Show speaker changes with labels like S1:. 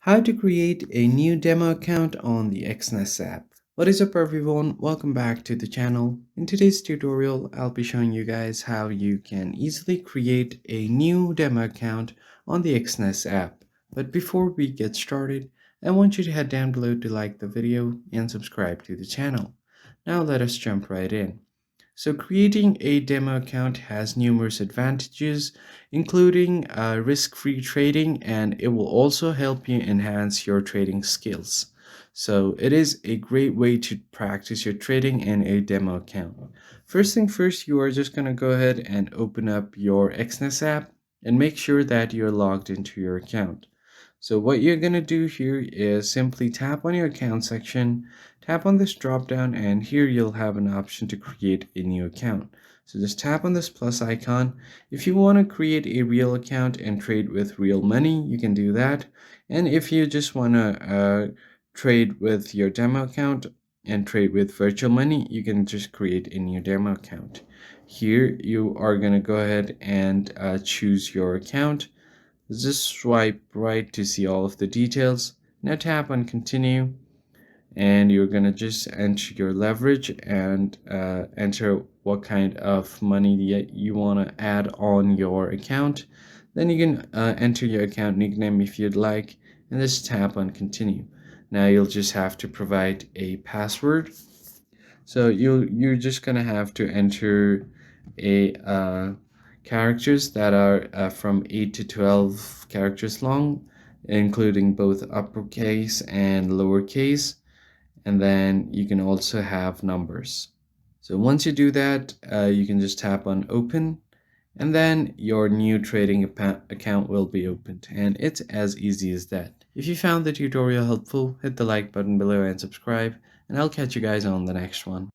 S1: How to create a new demo account on the Exness app. What is up everyone, welcome back to the channel. In today's tutorial, I'll be showing you guys how you can easily create a new demo account on the Exness app. But before we get started, I want you to head down below to like the video and subscribe to the channel. Now let us jump right in. So creating a demo account has numerous advantages, including risk-free trading, and it will also help you enhance your trading skills. So it is a great way to practice your trading in a demo account. First thing first, you are just going to go ahead and open up your Exness app and make sure that you're logged into your account. So what you're going to do here is simply tap on your account section, tap on this drop down, and here you'll have an option to create a new account. So just tap on this plus icon. If you want to create a real account and trade with real money, you can do that. And if you just want to trade with your demo account and trade with virtual money, you can just create a new demo account. Here you are going to go ahead and choose your account. Just swipe right to see all of the details. Now tap on continue, and you're gonna just enter your leverage and enter what kind of money you want to add on your account. Then you can enter your account nickname if you'd like, and just tap on continue. Now you'll just have to provide a password. So you're just gonna have to enter a characters that are from 8 to 12 characters long, including both uppercase and lowercase, and then you can also have numbers. So once you do that, you can just tap on open, and then your new trading account will be opened, and it's as easy as that. If you found the tutorial helpful, hit the like button below and subscribe, and I'll catch you guys on the next one.